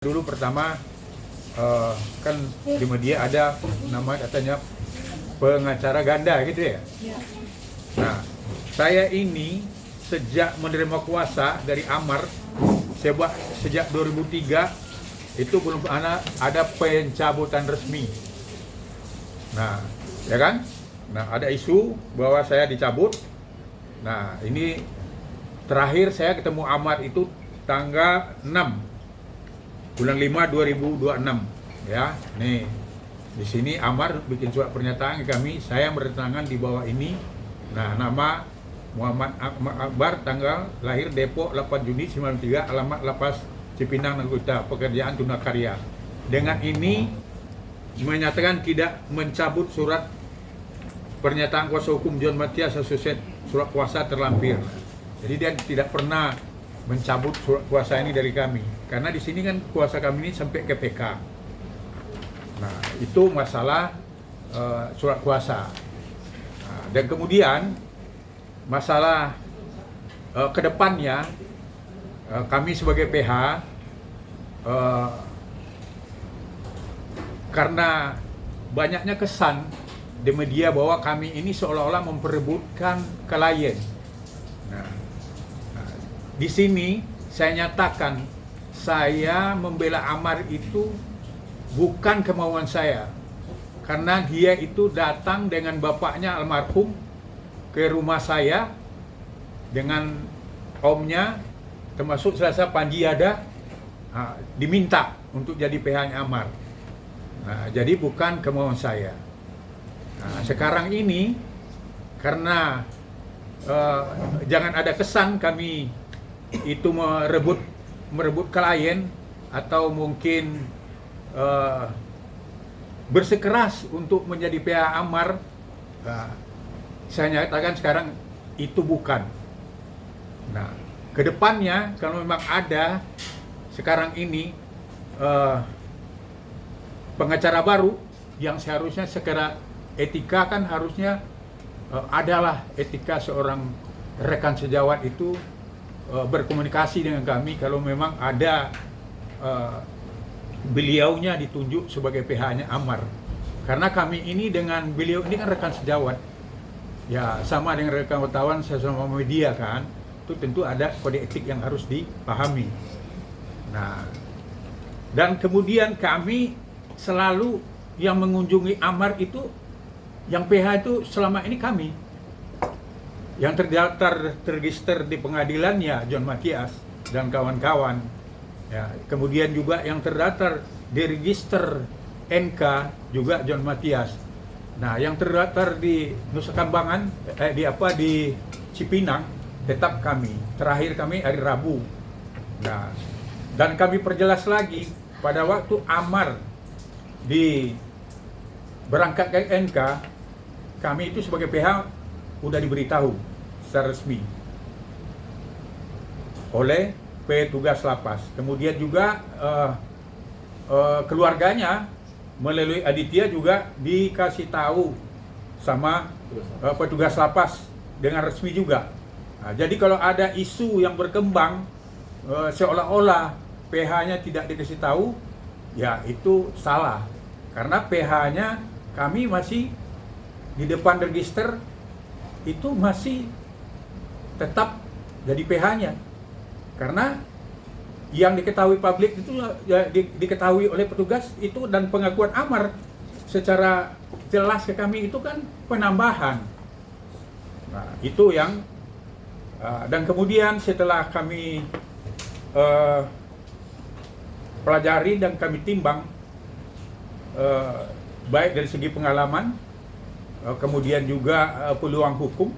Dulu pertama kan di media ada nama katanya pengacara ganda gitu ya. Nah, saya ini sejak menerima kuasa dari Amar sejak 2003 itu belum ada pencabutan resmi. Nah, ya kan? Nah, ada isu bahwa saya dicabut. Nah, ini terakhir saya ketemu Amar itu tanggal 6 bulan 5 2026 ya. Nih di sini Amar bikin surat pernyataan ke kami, saya bertangan di bawah ini. Nah, nama Muhammad Akbar, tanggal lahir Depok 8 Juni 93, alamat Lapas Cipinang Nagota, pekerjaan tunakarya. Dengan ini menyatakan tidak mencabut surat pernyataan kuasa hukum John Matias Associate, surat kuasa terlampir. Jadi dia tidak pernah mencabut surat kuasa ini dari kami, karena di sini kan kuasa kami ini sampai ke PK. Nah, itu masalah surat kuasa. Nah, dan kemudian masalah kedepannya kami sebagai PH karena banyaknya kesan di media bahwa kami ini seolah-olah memperebutkan klien. Nah, di sini saya nyatakan, saya membela Amar itu bukan kemauan saya, karena dia itu datang dengan bapaknya almarhum ke rumah saya dengan omnya, termasuk Selasa Panji ada, diminta untuk jadi PH-nya Amar. Nah, jadi bukan kemauan saya. Nah, sekarang ini karena jangan ada kesan kami itu merebut klien atau mungkin bersikeras untuk menjadi PH Amar. Saya nyatakan sekarang itu bukan. Nah, kedepannya kalau memang ada sekarang ini pengacara baru yang seharusnya secara etika kan harusnya adalah etika seorang rekan sejawat itu berkomunikasi dengan kami kalau memang ada beliaunya ditunjuk sebagai PH-nya Amar. Karena kami ini dengan beliau ini kan rekan sejawat. Ya, sama dengan rekan wartawan, saya sama media kan. Itu tentu ada kode etik yang harus dipahami. Nah, dan kemudian kami selalu yang mengunjungi Amar itu, yang PH itu selama ini kami. Yang terdaftar terregister di pengadilannya John Matias dan kawan-kawan. Ya, kemudian juga yang terdaftar di register NK juga John Matias. Nah, yang terdaftar di Nusa Kambangan di Cipinang tetap kami. Terakhir kami hari Rabu. Nah, dan kami perjelas lagi pada waktu Amar berangkat ke NK, kami itu sebagai PH udah diberitahu secara resmi oleh petugas lapas. Kemudian juga keluarganya melalui Aditya juga dikasih tahu sama petugas lapas dengan resmi juga. Nah, jadi kalau ada isu yang berkembang seolah-olah PH-nya tidak dikasih tahu, ya itu salah. Karena PH-nya kami masih di depan register itu masih tetap jadi PH-nya. Karena yang diketahui publik itu ya diketahui oleh petugas itu, dan pengakuan Amar secara jelas ke kami itu kan penambahan. Nah, itu yang dan kemudian setelah kami pelajari dan kami timbang baik dari segi pengalaman, kemudian juga peluang hukum,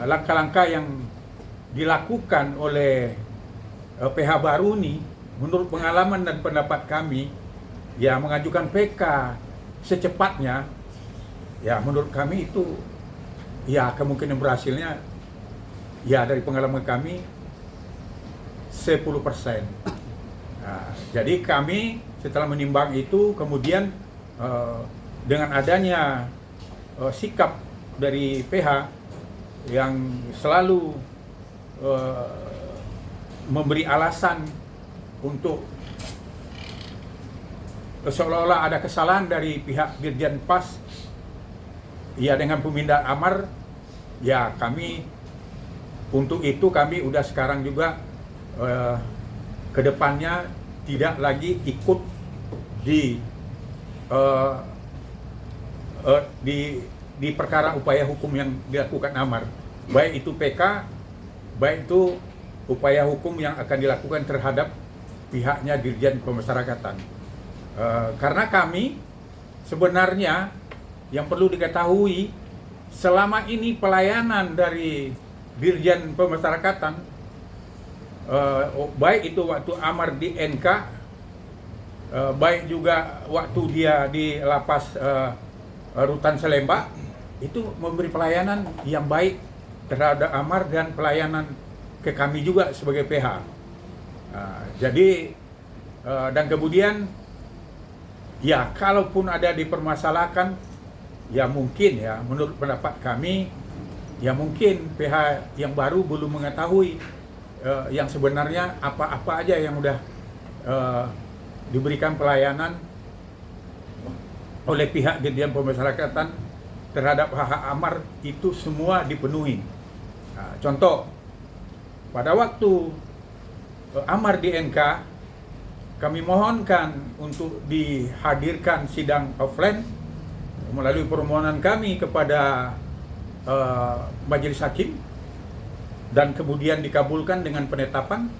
langkah-langkah yang dilakukan oleh PH baru ini, menurut pengalaman dan pendapat kami, ya mengajukan PK secepatnya, ya menurut kami itu, ya kemungkinan berhasilnya, ya dari pengalaman kami 10%. Nah, jadi kami setelah menimbang itu, kemudian dengan adanya sikap dari PH yang selalu memberi alasan untuk seolah-olah ada kesalahan dari pihak Dirjen Pas ya dengan pemindahan amar, ya kami untuk itu kami udah sekarang juga kedepannya tidak lagi ikut di di perkara upaya hukum yang dilakukan amar, baik itu PK, baik itu upaya hukum yang akan dilakukan terhadap pihaknya Dirjen Pemasyarakatan. Karena kami sebenarnya yang perlu diketahui, selama ini pelayanan dari Dirjen Pemasyarakatan, baik itu waktu amar di NK, baik juga waktu dia di lapas Rutan Salemba, itu memberi pelayanan yang baik terhadap amar dan pelayanan ke kami juga sebagai PH. Jadi dan kemudian ya kalaupun ada dipermasalahkan, ya mungkin ya menurut pendapat kami, ya mungkin PH yang baru belum mengetahui yang sebenarnya apa-apa aja yang udah diberikan pelayanan oleh pihak Dirjen Pemasyarakatan terhadap hak-hak amar itu semua dipenuhi. Contoh, pada waktu amar di NK, kami mohonkan untuk dihadirkan sidang offline melalui permohonan kami kepada majelis hakim, dan kemudian dikabulkan dengan penetapan.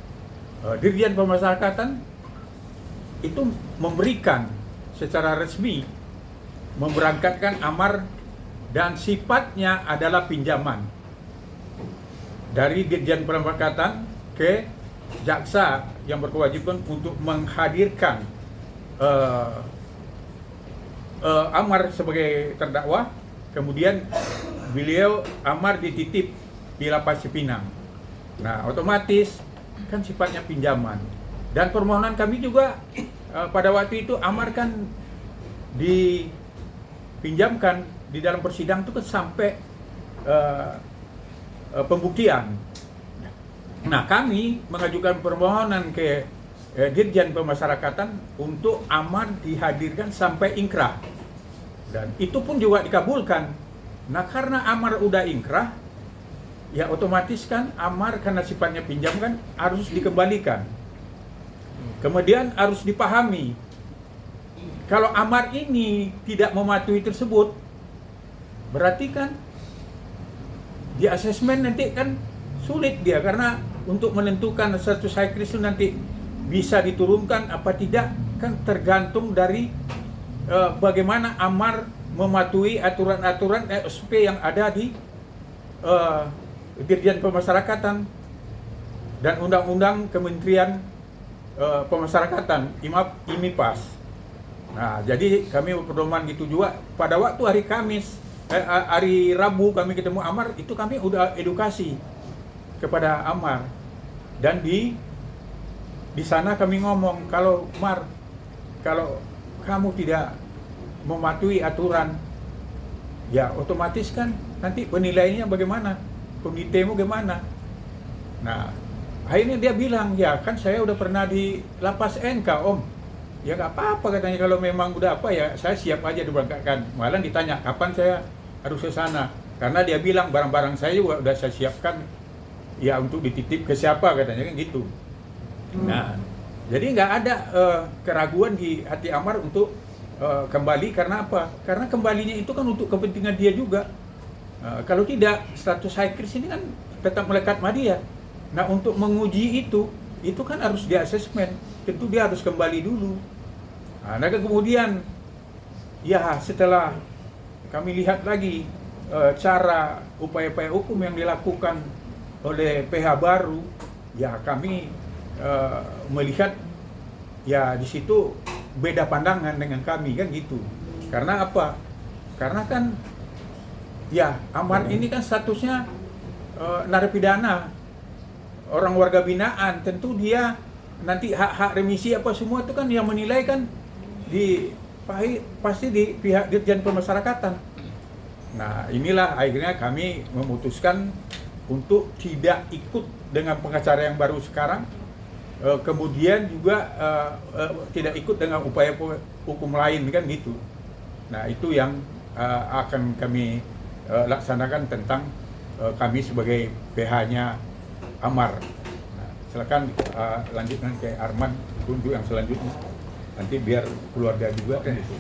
Dirjen Pemasyarakatan itu memberikan secara resmi memberangkatkan amar dan sifatnya adalah pinjaman dari Dirjen Pemasyarakatan ke jaksa yang berkewajiban untuk menghadirkan amar sebagai terdakwa, kemudian beliau amar dititip di lapas Cipinang. Nah, otomatis kan sifatnya pinjaman, dan permohonan kami juga pada waktu itu amar kan dipinjamkan di dalam persidangan itu kan sampai pembuktian. Nah, kami mengajukan permohonan ke Dirjen Pemasyarakatan untuk amar dihadirkan sampai ingkrah, dan itu pun juga dikabulkan. Nah, karena amar udah ingkrah, ya otomatis kan amar karena sifatnya pinjam kan harus dikembalikan. Kemudian harus dipahami, kalau amar ini tidak mematuhi tersebut, berarti kan di asesmen nanti kan sulit dia, karena untuk menentukan status high risk itu nanti bisa diturunkan apa tidak kan tergantung dari bagaimana amar mematuhi aturan-aturan SOP yang ada di Dirjen Pemasyarakatan dan Undang-Undang Kementerian Pemasyarakatan IMIPAS. Nah, jadi kami berpedoman gitu juga. Pada waktu hari Kamis, hari Rabu kami ketemu amar, itu kami udah edukasi kepada amar, dan di sana kami ngomong, kalau Mar, kalau kamu tidak mematuhi aturan, ya otomatis kan nanti penilaiannya bagaimana, konditemu gimana. Nah, akhirnya dia bilang, ya kan saya udah pernah di lapas NK om, ya nggak apa-apa katanya, kalau memang udah apa ya saya siap aja diberangkatkan. Malah ditanya kapan saya harus ke sana, karena dia bilang barang-barang saya juga udah saya siapkan ya untuk dititip ke siapa katanya kan gitu. Nah, jadi nggak ada keraguan di hati amar untuk kembali. Karena apa? Karena kembalinya itu kan untuk kepentingan dia juga. Kalau tidak, status high risk ini kan tetap melekat sama dia. Nah, untuk menguji itu kan harus di asesmen. Tentu dia harus kembali dulu. Nah, kemudian ya setelah kami lihat lagi cara upaya-upaya hukum yang dilakukan oleh PH baru, ya kami melihat ya di situ beda pandangan dengan kami kan gitu. Karena apa? Karena kan ya amar ini kan statusnya narapidana, orang warga binaan, tentu dia nanti hak-hak remisi apa semua itu kan yang menilai kan pasti di pihak Dirjen Pemasyarakatan. Nah, inilah akhirnya kami memutuskan untuk tidak ikut dengan pengacara yang baru sekarang, kemudian juga tidak ikut dengan upaya hukum lain kan gitu. Nah itu yang akan kami laksanakan tentang kami sebagai PH-nya Amar. Nah, silakan lanjutkan ke Arman untuk yang selanjutnya. Nanti biar keluarga juga kan itu.